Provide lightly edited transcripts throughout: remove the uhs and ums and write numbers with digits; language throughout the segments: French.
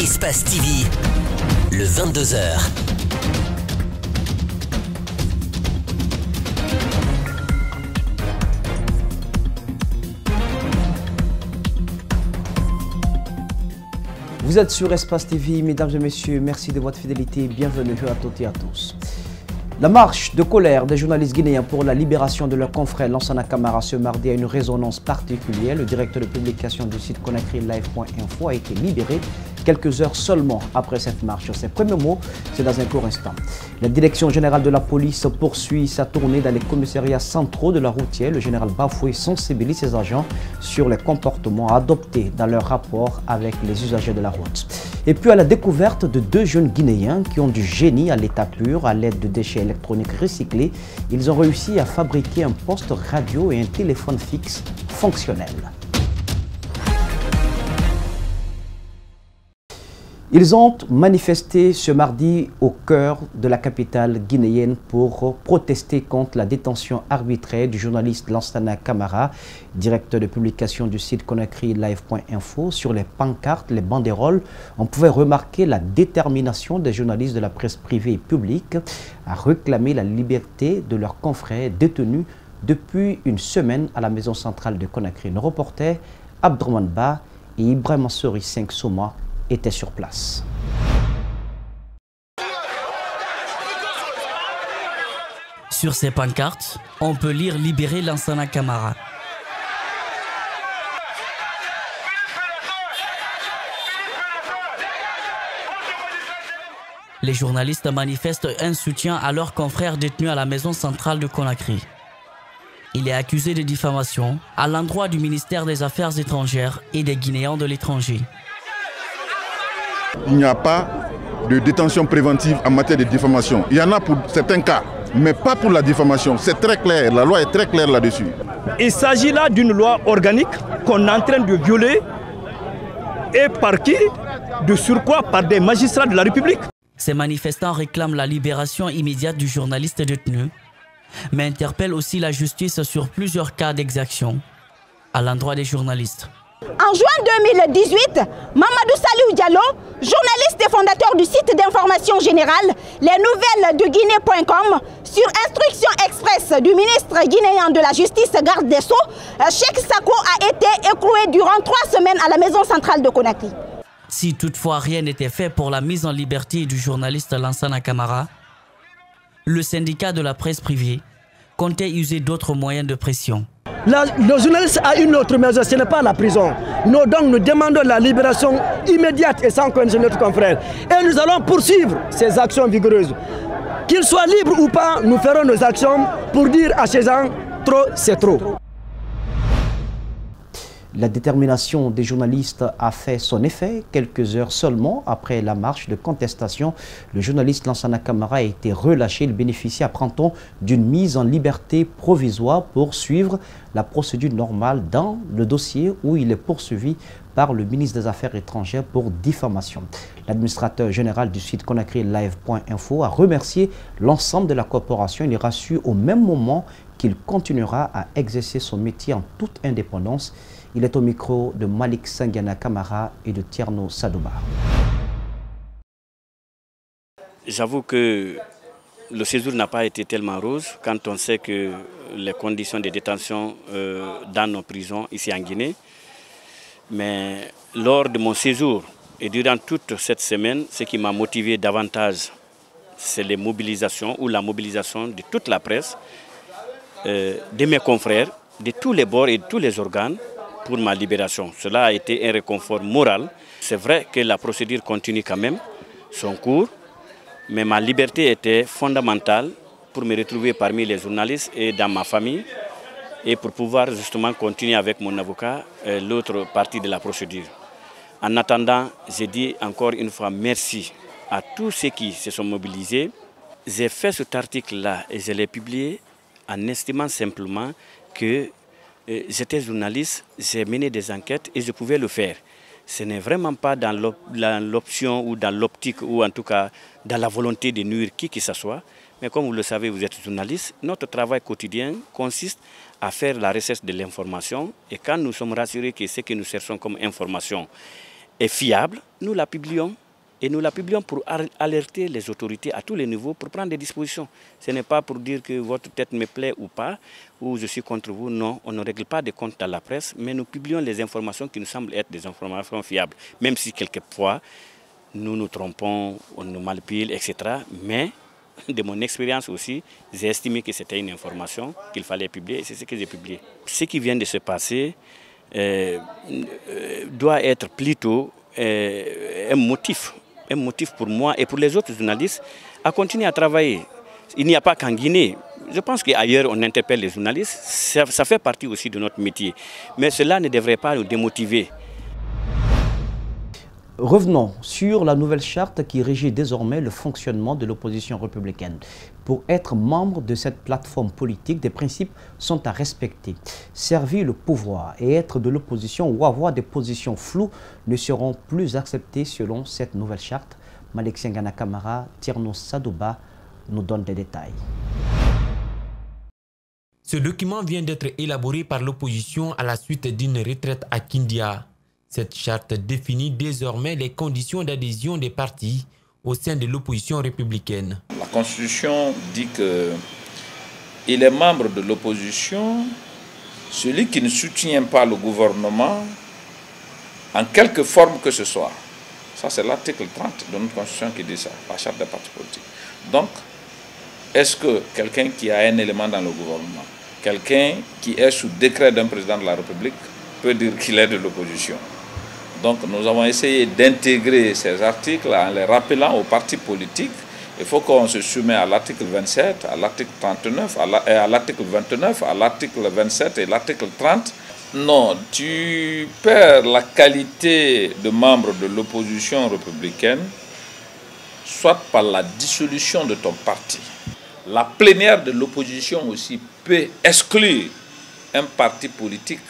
Espace TV, le 22h. Vous êtes sur Espace TV, mesdames et messieurs, merci de votre fidélité, bienvenue à toutes et à tous. La marche de colère des journalistes guinéens pour la libération de leur confrère Lansana Camara ce mardi a une résonance particulière. Le directeur de publication du site Conakry Live.info a été libéré quelques heures seulement après cette marche. Ses premiers mots, c'est dans un court instant. La direction générale de la police poursuit sa tournée dans les commissariats centraux de la routière. Le général Bafoué sensibilise ses agents sur les comportements adoptés dans leur rapport avec les usagers de la route. Et puis à la découverte de deux jeunes Guinéens qui ont du génie à l'état pur à l'aide de déchets électroniques recyclés, ils ont réussi à fabriquer un poste radio et un téléphone fixe fonctionnel. Ils ont manifesté ce mardi au cœur de la capitale guinéenne pour protester contre la détention arbitraire du journaliste Lansana Camara, directeur de publication du site Conakry Live.info. Sur les pancartes, les banderoles, on pouvait remarquer la détermination des journalistes de la presse privée et publique à réclamer la liberté de leurs confrères détenus depuis une semaine à la maison centrale de Conakry. Nos reporters Abdourahmane Ba et Ibrahima Sori 5 Soma étaient sur place. Sur ces pancartes, on peut lire « Libérer Lansana Camara ». Les journalistes manifestent un soutien à leurs confrères détenus à la maison centrale de Conakry. Il est accusé de diffamation à l'endroit du ministère des Affaires étrangères et des Guinéens de l'étranger. Il n'y a pas de détention préventive en matière de diffamation. Il y en a pour certains cas, mais pas pour la diffamation. C'est très clair, la loi est très claire là-dessus. Il s'agit là d'une loi organique qu'on est en train de violer. Et par qui? De surcroît par des magistrats de la République. Ces manifestants réclament la libération immédiate du journaliste détenu, mais interpellent aussi la justice sur plusieurs cas d'exaction à l'endroit des journalistes. En juin 2018, Mamadou Saliou Diallo, journaliste et fondateur du site d'information générale Les Nouvelles de Guinée.com, sur instruction express du ministre guinéen de la Justice, garde des Sceaux, Cheikh Sako a été écroué durant 3 semaines à la maison centrale de Conakry. Si toutefois rien n'était fait pour la mise en liberté du journaliste Lansana Camara, le syndicat de la presse privée comptait user d'autres moyens de pression. Le journaliste a une autre maison, ce n'est pas la prison. Nous demandons la libération immédiate et sans condition de notre confrère. Et nous allons poursuivre ces actions vigoureuses. Qu'ils soient libres ou pas, nous ferons nos actions pour dire à ces gens, trop c'est trop. La détermination des journalistes a fait son effet. Quelques heures seulement après la marche de contestation, le journaliste Lansana Camara a été relâché. Il bénéficie à Printemps d'une mise en liberté provisoire pour suivre la procédure normale dans le dossier où il est poursuivi par le ministre des Affaires étrangères pour diffamation. L'administrateur général du site Conakry Live.info a remercié l'ensemble de la corporation. Il est rassuré au même moment qu'il continuera à exercer son métier en toute indépendance. Il est au micro de Malik Sangiana Camara et de Tierno Sadouba. J'avoue que le séjour n'a pas été tellement rose quand on sait que les conditions de détention dans nos prisons ici en Guinée. Mais lors de mon séjour et durant toute cette semaine, ce qui m'a motivé davantage, c'est les mobilisations ou la mobilisation de toute la presse, de mes confrères, de tous les bords et de tous les organes pour ma libération. Cela a été un réconfort moral. C'est vrai que la procédure continue quand même son cours, mais ma liberté était fondamentale pour me retrouver parmi les journalistes et dans ma famille et pour pouvoir justement continuer avec mon avocat l'autre partie de la procédure. En attendant, j'ai dit encore une fois merci à tous ceux qui se sont mobilisés. J'ai fait cet article-là et je l'ai publié en estimant simplement que j'étais journaliste, j'ai mené des enquêtes et je pouvais le faire. Ce n'est vraiment pas dans l'option ou dans l'optique ou en tout cas dans la volonté de nuire qui que ce soit. Mais comme vous le savez, vous êtes journaliste, notre travail quotidien consiste à faire la recherche de l'information. Et quand nous sommes rassurés que ce que nous cherchons comme information est fiable, nous la publions. Et nous la publions pour alerter les autorités à tous les niveaux pour prendre des dispositions. Ce n'est pas pour dire que votre tête me plaît ou pas, ou je suis contre vous. Non, on ne règle pas des comptes dans la presse, mais nous publions les informations qui nous semblent être des informations fiables. Même si quelquefois, nous nous trompons, on nous manipule, etc. Mais de mon expérience aussi, j'ai estimé que c'était une information qu'il fallait publier et c'est ce que j'ai publié. Ce qui vient de se passer doit être plutôt un motif pour moi et pour les autres journalistes à continuer à travailler. Il n'y a pas qu'en Guinée. Je pense qu'ailleurs on interpelle les journalistes, ça fait partie aussi de notre métier. Mais cela ne devrait pas nous démotiver. Revenons sur la nouvelle charte qui régit désormais le fonctionnement de l'opposition républicaine. Pour être membre de cette plateforme politique, des principes sont à respecter. Servir le pouvoir et être de l'opposition ou avoir des positions floues ne seront plus acceptés selon cette nouvelle charte. Malik Sengana Kamara, Tierno Sadouba nous donne des détails. Ce document vient d'être élaboré par l'opposition à la suite d'une retraite à Kindia. Cette charte définit désormais les conditions d'adhésion des partis au sein de l'opposition républicaine. La Constitution dit qu'il est membre de l'opposition celui qui ne soutient pas le gouvernement en quelque forme que ce soit. Ça, c'est l'article 30 de notre Constitution qui dit ça, la charte des partis politiques. Donc, est-ce que quelqu'un qui a un élément dans le gouvernement, quelqu'un qui est sous décret d'un président de la République, peut dire qu'il est de l'opposition? Donc nous avons essayé d'intégrer ces articles en les rappelant aux partis politiques. Il faut qu'on se soumette à l'article 27, à l'article 39, à l'article 29, à l'article 27 et l'article 30. Non, tu perds la qualité de membre de l'opposition républicaine, soit par la dissolution de ton parti. La plénière de l'opposition aussi peut exclure un parti politique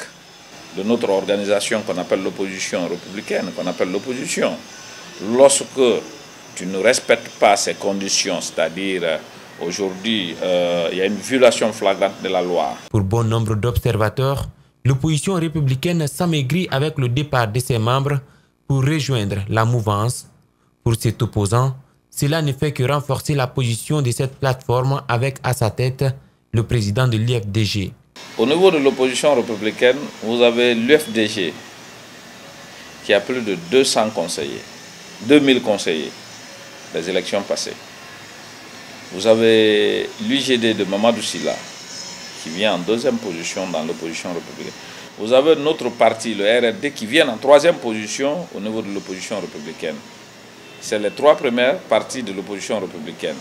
de notre organisation qu'on appelle l'opposition républicaine, qu'on appelle l'opposition. Lorsque tu ne respectes pas ces conditions, c'est-à-dire aujourd'hui, il y a une violation flagrante de la loi. Pour bon nombre d'observateurs, l'opposition républicaine s'amaigrit avec le départ de ses membres pour rejoindre la mouvance. Pour cet opposant, cela ne fait que renforcer la position de cette plateforme avec à sa tête le président de l'UFDG. Au niveau de l'opposition républicaine, vous avez l'UFDG qui a plus de 200 conseillers, 2000 conseillers des élections passées. Vous avez l'UGD de Mamadou Sylla qui vient en deuxième position dans l'opposition républicaine. Vous avez notre parti, le RRD, qui vient en troisième position au niveau de l'opposition républicaine. C'est les trois premières parties de l'opposition républicaine.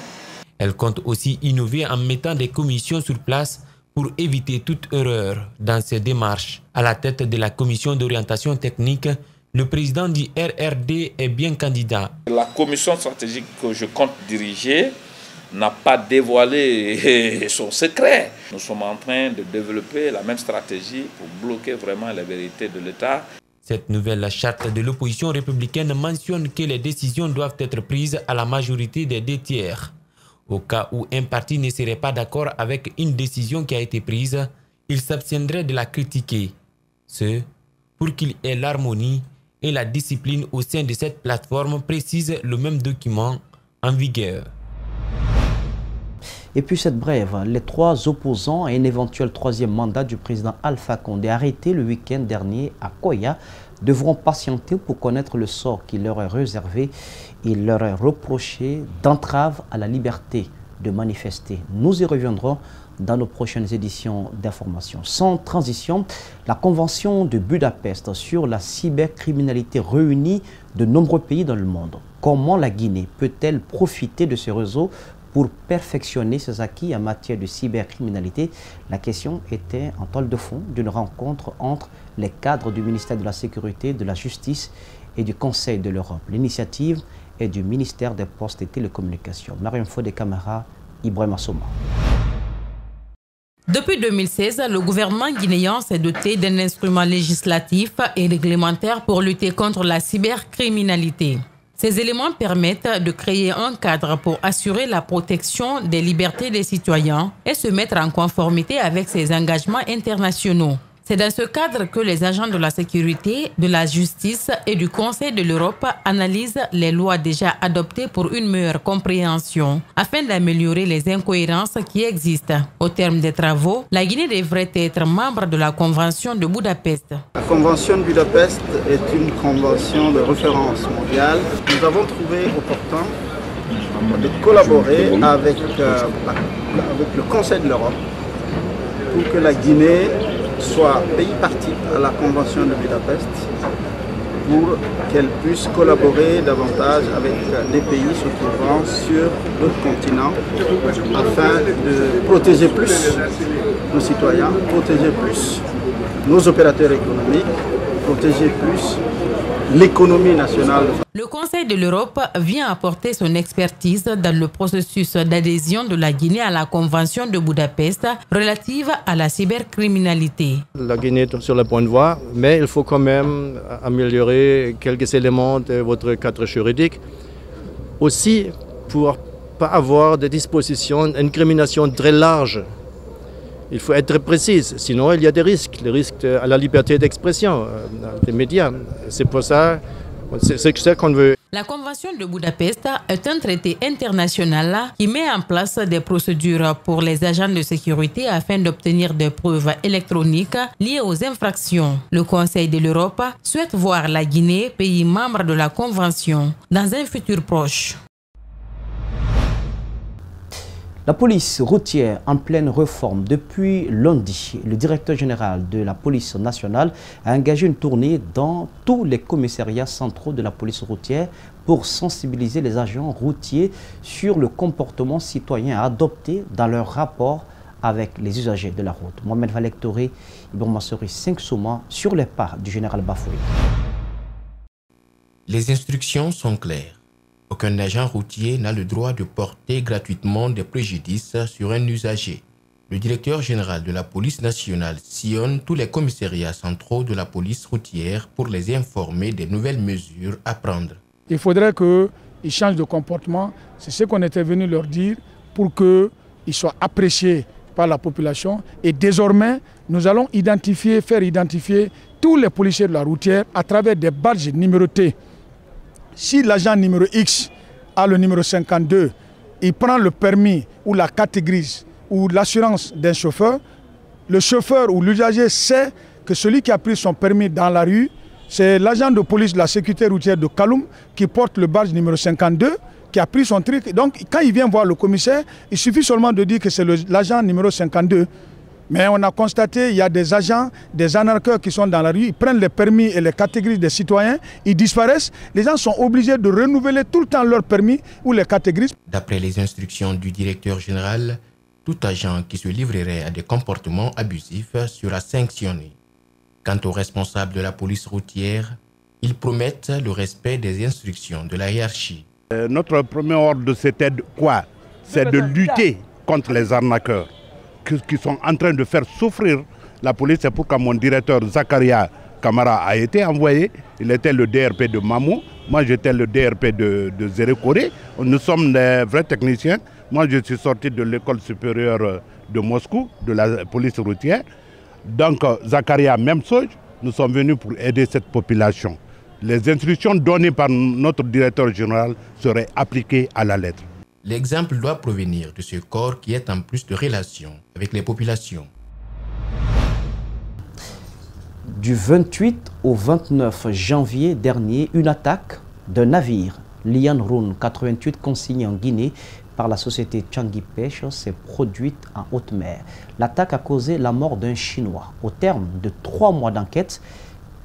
Elle compte aussi innover en mettant des commissions sur place pour éviter toute erreur dans ces démarches. À la tête de la commission d'orientation technique, le président du RRD est bien candidat. La commission stratégique que je compte diriger n'a pas dévoilé son secret. Nous sommes en train de développer la même stratégie pour bloquer vraiment la vérité de l'État. Cette nouvelle charte de l'opposition républicaine mentionne que les décisions doivent être prises à la majorité des 2 tiers. Au cas où un parti ne serait pas d'accord avec une décision qui a été prise, il s'abstiendrait de la critiquer. Ce, pour qu'il ait l'harmonie et la discipline au sein de cette plateforme, précise le même document en vigueur. Et puis cette brève, les 3 opposants à un éventuel 3e mandat du président Alpha Condé arrêté le week-end dernier à Koya devront patienter pour connaître le sort qui leur est réservé. Il leur est reproché d'entrave à la liberté de manifester. Nous y reviendrons dans nos prochaines éditions d'information. Sans transition, la Convention de Budapest sur la cybercriminalité réunit de nombreux pays dans le monde. Comment la Guinée peut-elle profiter de ce réseau pour perfectionner ses acquis en matière de cybercriminalité? La question était en toile de fond d'une rencontre entre les cadres du ministère de la Sécurité, de la Justice et du Conseil de l'Europe. L'initiative est du ministère des Postes et Télécommunications. Mariam Fodé Camara, Ibrahim Assoma. Depuis 2016, le gouvernement guinéen s'est doté d'un instrument législatif et réglementaire pour lutter contre la cybercriminalité. Ces éléments permettent de créer un cadre pour assurer la protection des libertés des citoyens et se mettre en conformité avec ses engagements internationaux. C'est dans ce cadre que les agents de la sécurité, de la justice et du Conseil de l'Europe analysent les lois déjà adoptées pour une meilleure compréhension, afin d'améliorer les incohérences qui existent. Au terme des travaux, la Guinée devrait être membre de la Convention de Budapest. La Convention de Budapest est une convention de référence mondiale. Nous avons trouvé opportun de collaborer avec le Conseil de l'Europe pour que la Guinée soit pays partie à la Convention de Budapest, pour qu'elle puisse collaborer davantage avec des pays se trouvant sur d'autres continents afin de protéger plus nos citoyens, protéger plus nos opérateurs économiques, protéger plus l'économie nationale. Le Conseil de l'Europe vient apporter son expertise dans le processus d'adhésion de la Guinée à la Convention de Budapest relative à la cybercriminalité. La Guinée est sur le point de voie, mais il faut quand même améliorer quelques éléments de votre cadre juridique. Aussi, pour ne pas avoir des dispositions d'incrimination très larges. Il faut être précis, sinon il y a des risques à la liberté d'expression des médias. C'est pour ça, c'est ce qu'on veut. La Convention de Budapest est un traité international qui met en place des procédures pour les agents de sécurité afin d'obtenir des preuves électroniques liées aux infractions. Le Conseil de l'Europe souhaite voir la Guinée, pays membre de la Convention, dans un futur proche. La police routière en pleine réforme. Depuis lundi, le directeur général de la police nationale a engagé une tournée dans tous les commissariats centraux de la police routière pour sensibiliser les agents routiers sur le comportement citoyen à adopter dans leur rapport avec les usagers de la route. Mohamed Valek Toré, Ibrahima Sori, 5 Souma sur les pas du général Bafoué. Les instructions sont claires. Aucun agent routier n'a le droit de porter gratuitement des préjudices sur un usager. Le directeur général de la police nationale sillonne tous les commissariats centraux de la police routière pour les informer des nouvelles mesures à prendre. Il faudrait qu'ils changent de comportement. C'est ce qu'on était venu leur dire pour qu'ils soient appréciés par la population. Et désormais, nous allons faire identifier tous les policiers de la routière à travers des badges numérotés. Si l'agent numéro X a le numéro 52, il prend le permis ou la catégorie ou l'assurance d'un chauffeur, le chauffeur ou l'usager sait que celui qui a pris son permis dans la rue, c'est l'agent de police de la sécurité routière de Kaloum qui porte le badge numéro 52, qui a pris son truc. Donc quand il vient voir le commissaire, il suffit seulement de dire que c'est l'agent numéro 52. Mais on a constaté qu'il y a des agents, des anarcheurs qui sont dans la rue, ils prennent les permis et les catégories des citoyens, ils disparaissent. Les gens sont obligés de renouveler tout le temps leurs permis ou les catégories. D'après les instructions du directeur général, tout agent qui se livrerait à des comportements abusifs sera sanctionné. Quant aux responsables de la police routière, ils promettent le respect des instructions de la hiérarchie. Notre premier ordre, c'était quoi? C'est de lutter contre les arnaqueurs qui sont en train de faire souffrir la police. C'est pourquoi mon directeur Zakaria Kamara a été envoyé. Il était le DRP de Mamou. Moi, j'étais le DRP de Zérekoré. Nous sommes des vrais techniciens. Moi, je suis sorti de l'école supérieure de Moscou, de la police routière. Donc, Zakaria, même chose, nous sommes venus pour aider cette population. Les instructions données par notre directeur général seraient appliquées à la lettre. L'exemple doit provenir de ce corps qui est en plus de relations avec les populations. Du 28 au 29 janvier dernier, une attaque d'un navire, Lian Rune 88, consigné en Guinée par la société Changi Pêche, s'est produite en haute mer. L'attaque a causé la mort d'un Chinois. Au terme de 3 mois d'enquête,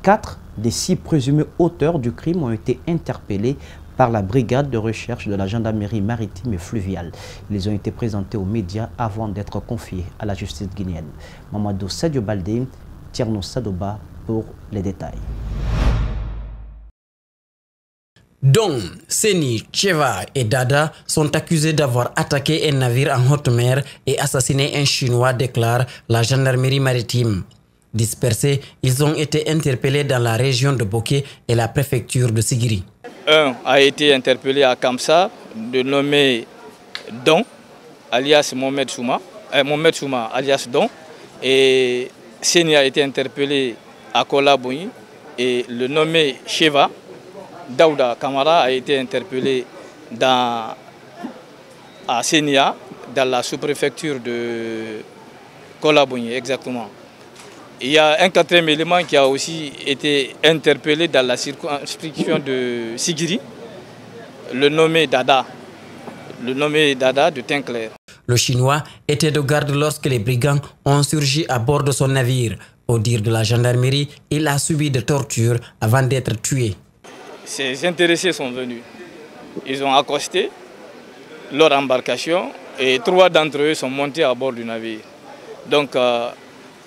4 des 6 présumés auteurs du crime ont été interpellés par la brigade de recherche de la gendarmerie maritime et fluviale. Ils ont été présentés aux médias avant d'être confiés à la justice guinéenne. Mamadou Sadio Baldé, Tierno Sadoba pour les détails. Dong, Seni, Cheva et Dada sont accusés d'avoir attaqué un navire en haute mer et assassiné un Chinois, déclare la gendarmerie maritime. Dispersés, ils ont été interpellés dans la région de Boké et la préfecture de Sigiri. Un a été interpellé à Kamsa, de nommé Don, alias Mohamed Souma, alias Don. Et Seni a été interpellé à Kolabouni et le nommé Sheva, Daouda Kamara, a été interpellé à Senia, dans la sous-préfecture de Kolabouni, exactement. Il y a un quatrième élément qui a aussi été interpellé dans la circonscription de Sigiri, le nommé Dada de Tinclair. Le Chinois était de garde lorsque les brigands ont surgi à bord de son navire. Au dire de la gendarmerie, il a subi de tortures avant d'être tué. Ces intéressés sont venus. Ils ont accosté leur embarcation et 3 d'entre eux sont montés à bord du navire. Donc,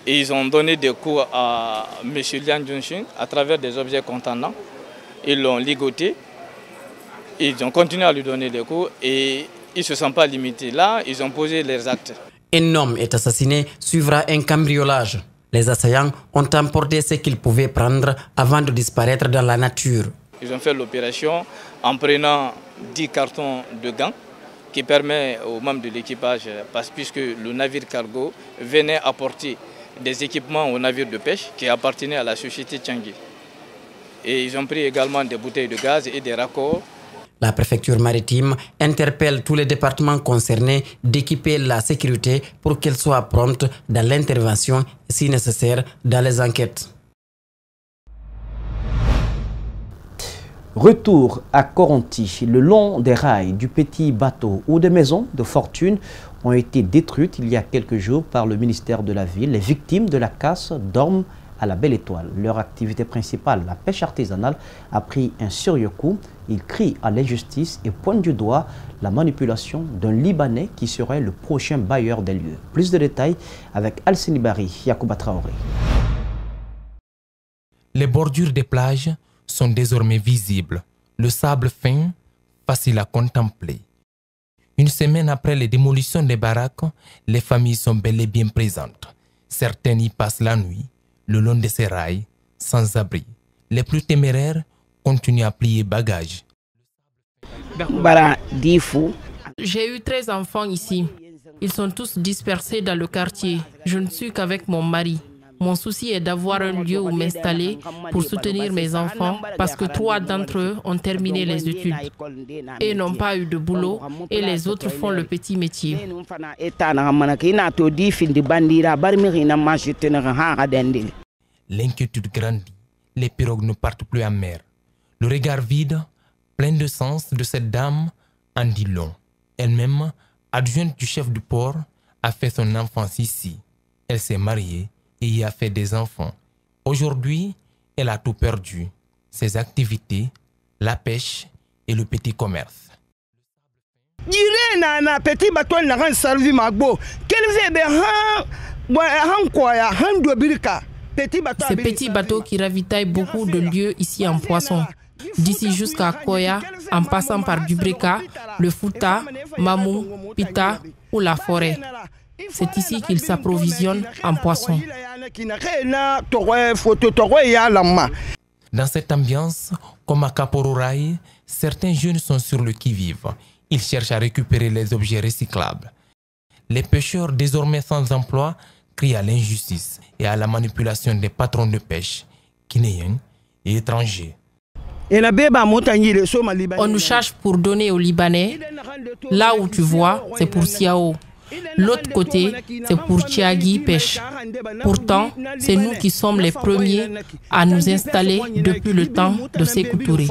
ils ont donné des coups à M. Liang Junxing à travers des objets contendants. Ils l'ont ligoté. Ils ont continué à lui donner des coups et ils ne se sont pas limités. Là, ils ont posé leurs actes. Un homme est assassiné, suivra un cambriolage. Les assaillants ont emporté ce qu'ils pouvaient prendre avant de disparaître dans la nature. Ils ont fait l'opération en prenant 10 cartons de gants qui permet aux membres de l'équipage, puisque le navire cargo venait apporter des équipements au navire de pêche qui appartenait à la société Tiangi. Et ils ont pris également des bouteilles de gaz et des raccords. La préfecture maritime interpelle tous les départements concernés d'équiper la sécurité pour qu'elle soit prompte dans l'intervention, si nécessaire, dans les enquêtes. Retour à Koronti, le long des rails du petit bateau où des maisons de fortune ont été détruites il y a quelques jours par le ministère de la Ville. Les victimes de la casse dorment à la Belle Étoile. Leur activité principale, la pêche artisanale, a pris un sérieux coup. Ils crient à l'injustice et pointent du doigt la manipulation d'un Libanais qui serait le prochain bailleur des lieux. Plus de détails avec Alcini Bari, Yacouba Traoré. Les bordures des plages sont désormais visibles. Le sable fin, facile à contempler. Une semaine après les démolitions des baraques, les familles sont bel et bien présentes. Certaines y passent la nuit, le long de ces rails, sans abri. Les plus téméraires continuent à plier bagages. J'ai eu 13 enfants ici. Ils sont tous dispersés dans le quartier. Je ne suis qu'avec mon mari. Mon souci est d'avoir un lieu où m'installer pour soutenir mes enfants parce que 3 d'entre eux ont terminé les études et n'ont pas eu de boulot et les autres font le petit métier. L'inquiétude grandit. Les pirogues ne partent plus en mer. Le regard vide, plein de sens de cette dame en dit long. Elle-même, adjointe du chef du port, a fait son enfance ici. Elle s'est mariée et y a fait des enfants. Aujourd'hui, elle a tout perdu. Ses activités, la pêche et le petit commerce. Ces petits bateaux qui ravitaillent beaucoup de lieux ici en poisson. D'ici jusqu'à Koya, en passant par Dubreka, le Fouta, Mamou, Pita ou la forêt. C'est ici qu'ils s'approvisionnent en poissons. Dans cette ambiance, comme à Kapororaï, certains jeunes sont sur le qui-vive. Ils cherchent à récupérer les objets recyclables. Les pêcheurs, désormais sans emploi, crient à l'injustice et à la manipulation des patrons de pêche, guinéens et étrangers. On nous charge pour donner aux Libanais. Là où tu vois, c'est pour Siao. L'autre côté, c'est pour Tiagi Pêche. Pourtant, c'est nous qui sommes les premiers à nous installer depuis le temps de Sékou Touré.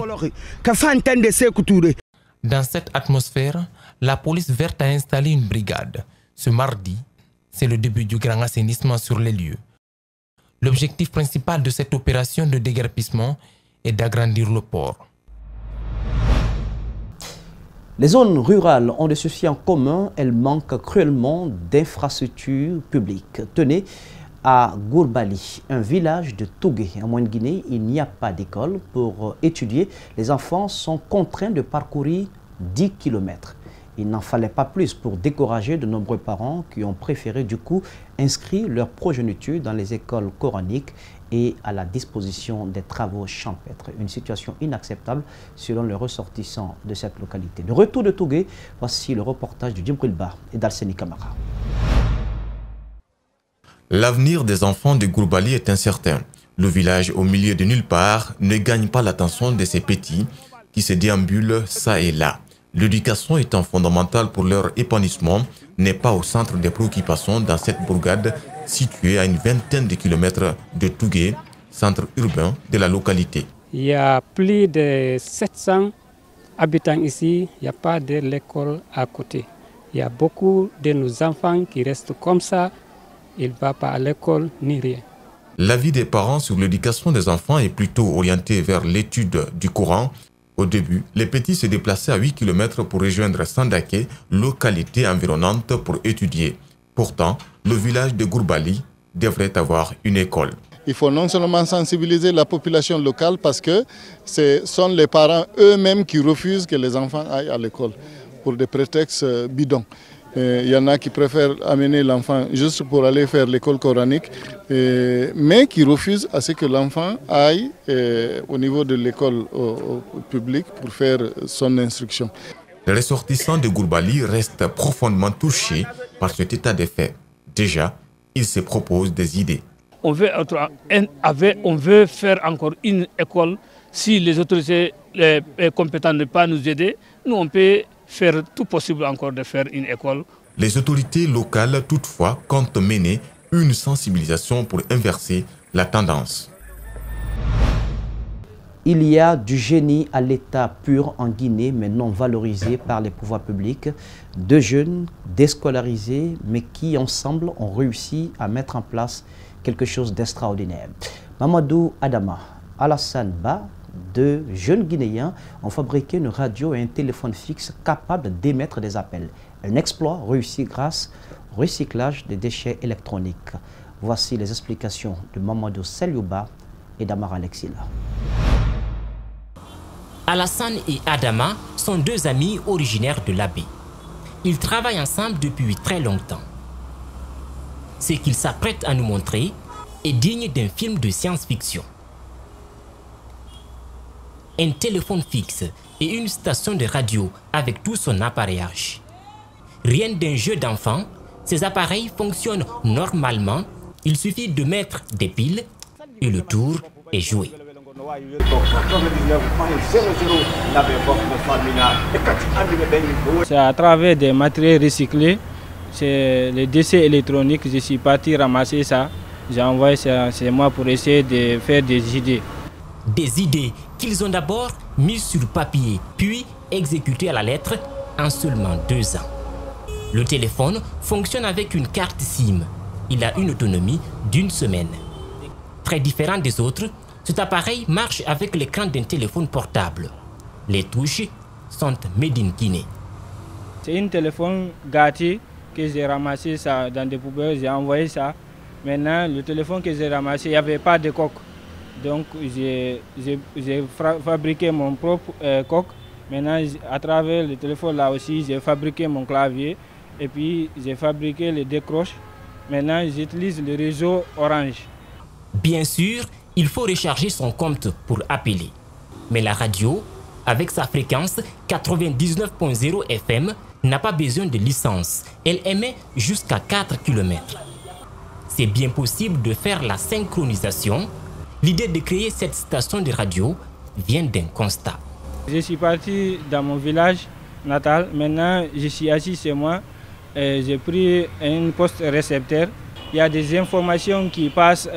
Dans cette atmosphère, la police verte a installé une brigade. Ce mardi, c'est le début du grand assainissement sur les lieux. L'objectif principal de cette opération de déguerpissement est d'agrandir le port. Les zones rurales ont des soucis en commun, elles manquent cruellement d'infrastructures publiques. Tenez, à Gourbali, un village de Tougué, en Moyenne-Guinée, il n'y a pas d'école pour étudier. Les enfants sont contraints de parcourir 10 km. Il n'en fallait pas plus pour décourager de nombreux parents qui ont préféré du coup inscrire leur progéniture dans les écoles coraniques et à la disposition des travaux champêtres. Une situation inacceptable selon les ressortissants de cette localité. Le retour de Tougué, voici le reportage de Djibril Ba et d'Alseni Kamara. L'avenir des enfants de Gourbali est incertain. Le village au milieu de nulle part ne gagne pas l'attention de ces petits qui se déambulent ça et là. L'éducation étant fondamentale pour leur épanouissement n'est pas au centre des préoccupations dans cette bourgade située à une vingtaine de kilomètres de Tougué, centre urbain de la localité. Il y a plus de 700 habitants ici, il n'y a pas de l'école à côté. Il y a beaucoup de nos enfants qui restent comme ça, ils ne vont pas à l'école ni rien. L'avis des parents sur l'éducation des enfants est plutôt orienté vers l'étude du Coran. Au début, les petits se déplaçaient à 8 km pour rejoindre Sandaké, localité environnante pour étudier. Pourtant, le village de Gourbali devrait avoir une école. Il faut non seulement sensibiliser la population locale parce que ce sont les parents eux-mêmes qui refusent que les enfants aillent à l'école pour des prétextes bidons. Il y en a qui préfèrent amener l'enfant juste pour aller faire l'école coranique, mais qui refusent à ce que l'enfant aille au niveau de l'école publique pour faire son instruction. Les ressortissants de Gourbali restent profondément touchés par cet état de fait. Déjà, ils se proposent des idées. On veut faire encore une école. Si les autorités compétentes ne peuvent pas nous aider, nous on peut faire tout possible encore de faire une école. Les autorités locales, toutefois, comptent mener une sensibilisation pour inverser la tendance. Il y a du génie à l'état pur en Guinée, mais non valorisé par les pouvoirs publics. Deux jeunes déscolarisés, mais qui ensemble ont réussi à mettre en place quelque chose d'extraordinaire. Mamadou Adama, Alassane Ba, deux jeunes Guinéens ont fabriqué une radio et un téléphone fixe capable d'émettre des appels. Un exploit réussi grâce au recyclage des déchets électroniques. Voici les explications de Mamadou Seliouba et d'Amara Alexila. Alassane et Adama sont deux amis originaires de l'Abbé. Ils travaillent ensemble depuis très longtemps. Ce qu'ils s'apprêtent à nous montrer est digne d'un film de science-fiction. Un téléphone fixe et une station de radio avec tout son appareillage. Rien d'un jeu d'enfant, ces appareils fonctionnent normalement. Il suffit de mettre des piles et le tour est joué. C'est à travers des matériaux recyclés, c'est les déchets électroniques, je suis parti ramasser ça. J'ai envoyé ça chez moi pour essayer de faire des idées. Des idées qu'ils ont d'abord mises sur papier, puis exécutées à la lettre en seulement 2 ans. Le téléphone fonctionne avec une carte SIM. Il a une autonomie d'1 semaine. Très différent des autres, cet appareil marche avec l'écran d'un téléphone portable. Les touches sont made in Guinée. C'est un téléphone gâté que j'ai ramassé ça dans des poubelles, j'ai envoyé ça. Maintenant, le téléphone que j'ai ramassé, il n'y avait pas de coque. Donc, j'ai fabriqué mon propre coque. Maintenant, à travers le téléphone là aussi, j'ai fabriqué mon clavier. Et puis, j'ai fabriqué les décroches. Maintenant, j'utilise le réseau Orange. Bien sûr, il faut recharger son compte pour appeler. Mais la radio, avec sa fréquence 99.0 FM, n'a pas besoin de licence. Elle émet jusqu'à 4 km. C'est bien possible de faire la synchronisation. L'idée de créer cette station de radio vient d'un constat. Je suis parti dans mon village natal. Maintenant, je suis assis chez moi. J'ai pris un poste récepteur. Il y a des informations qui passent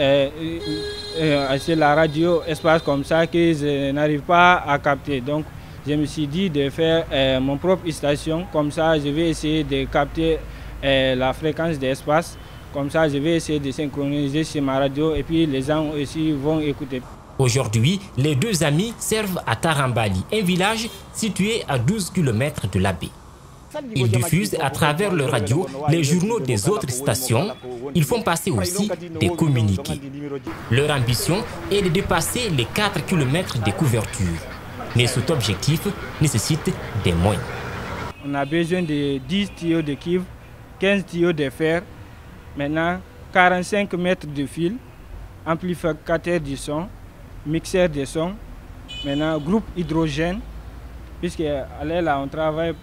sur la radio, espace comme ça, que je n'arrive pas à capter. Donc, je me suis dit de faire mon propre station. Comme ça, je vais essayer de capter la fréquence d'espace. Comme ça, je vais essayer de synchroniser sur ma radio et puis les gens aussi vont écouter. Aujourd'hui, les deux amis servent à Tarambali, un village situé à 12 km de l'Abbé. Ils diffusent à travers leur radio les journaux des autres stations. Ils font passer aussi des communiqués. Leur ambition est de dépasser les 4 km de couverture. Mais cet objectif nécessite des moyens. On a besoin de 10 tuyaux de cuivre, 15 tuyaux de fer, maintenant 45 mètres de fil, amplificateur du son, mixeur de son, maintenant groupe hydrogène, puisque là on travaille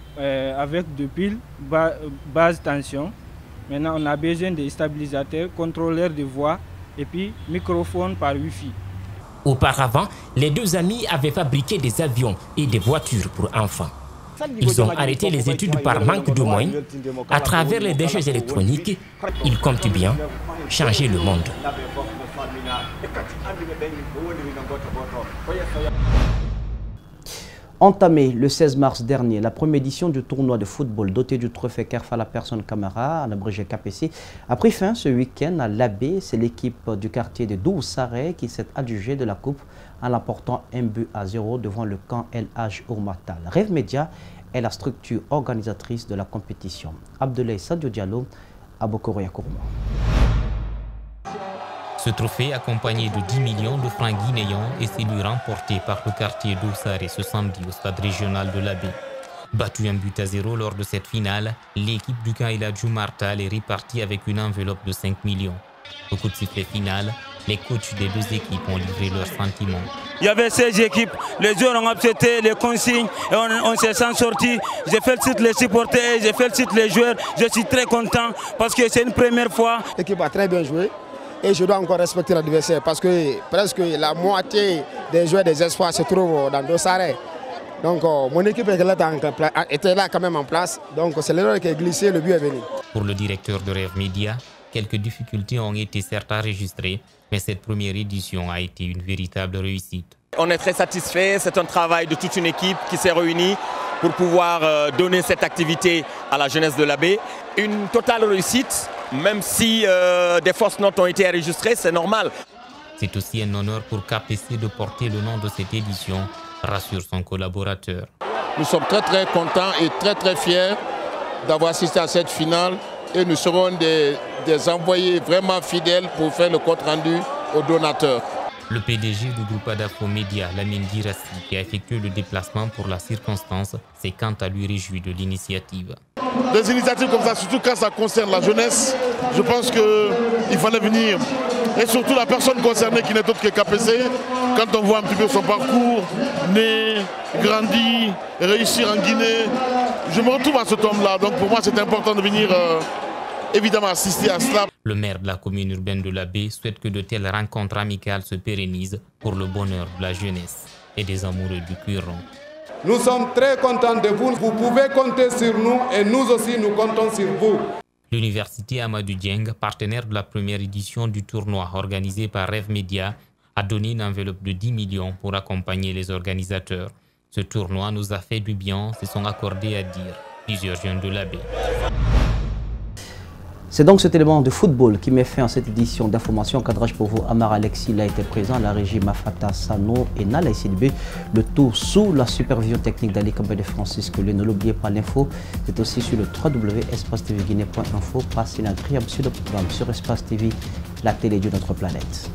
avec des piles basse tension, Maintenant, on a besoin de stabilisateurs, contrôleurs de voix et puis microphone par Wi-Fi. Auparavant, les deux amis avaient fabriqué des avions et des voitures pour enfants. Ils ont arrêté les études par manque de moyens. À travers les déchets électroniques, ils comptent bien changer le monde. Entamé le 16 mars dernier, la première édition du tournoi de football doté du trophée Kerfala Personne Camara, en abrégé KPC, a pris fin ce week-end à l'Abbé. C'est l'équipe du quartier de Doussaré qui s'est adjugée de la coupe en l'emportant 1-0 devant le camp LH Ourmatal. Rêve Média est la structure organisatrice de la compétition. Abdoulaye Sadio Diallo, Abokoro Yakourma. Ce trophée, accompagné de 10 millions de francs guinéens, est celui remporté par le quartier d'Oussaré ce samedi au stade régional de l'Abbé. Battu 1-0 lors de cette finale, l'équipe du camp LH Ourmatal est repartie avec une enveloppe de 5 millions. Au coup de sifflet final, les coachs des deux équipes ont livré leurs sentiments. Il y avait 16 équipes, les joueurs ont accepté les consignes et on s'est sorti. Je félicite les supporters, je félicite les joueurs. Je suis très content parce que c'est une première fois. L'équipe a très bien joué et je dois encore respecter l'adversaire parce que presque la moitié des joueurs des espoirs se trouvent dans Doussaré. Donc mon équipe était là quand même en place. Donc c'est l'erreur qui a glissé, le but est venu. Pour le directeur de Rêve Média, quelques difficultés ont été certes enregistrées, mais cette première édition a été une véritable réussite. On est très satisfait, c'est un travail de toute une équipe qui s'est réunie pour pouvoir donner cette activité à la jeunesse de l'Abbé. Une totale réussite, même si des fausses notes ont été enregistrées, c'est normal. C'est aussi un honneur pour KPC de porter le nom de cette édition, rassure son collaborateur. Nous sommes très contents et très fiers d'avoir assisté à cette finale et nous serons des envoyés vraiment fidèles pour faire le compte rendu aux donateurs. Le PDG du groupe Adafo Média, Lamine Girassi, qui a effectué le déplacement pour la circonstance, s'est quant à lui réjoui de l'initiative. Des initiatives comme ça, surtout quand ça concerne la jeunesse, je pense qu'il fallait venir. Et surtout la personne concernée qui n'est autre que KPC, quand on voit un petit peu son parcours, né, grandi, réussir en Guinée, je me retrouve à ce homme-là. Donc pour moi c'est important de venir évidemment assister à cela. Le maire de la commune urbaine de l'Abbé souhaite que de telles rencontres amicales se pérennisent pour le bonheur de la jeunesse et des amoureux du cuir rond. Nous sommes très contents de vous. Vous pouvez compter sur nous et nous aussi nous comptons sur vous. L'université Amadou Dieng, partenaire de la première édition du tournoi organisé par Rêve Média, a donné une enveloppe de 10 millions pour accompagner les organisateurs. Ce tournoi nous a fait du bien, se sont accordés à dire plusieurs jeunes de l'Abbé. C'est donc cet élément de football qui met fin à cette édition d'information. Cadrage pour vous, Amar Alexis a été présent, la régie Mafata Sano et Nala Sidibé. Le tout sous la supervision technique d'Ali Kambé de Francis Collet. Ne l'oubliez pas, l'info, c'est aussi sur le www.espacetvguinée.info. Passez une agréable sur le programme sur Espace TV, la télé de notre planète.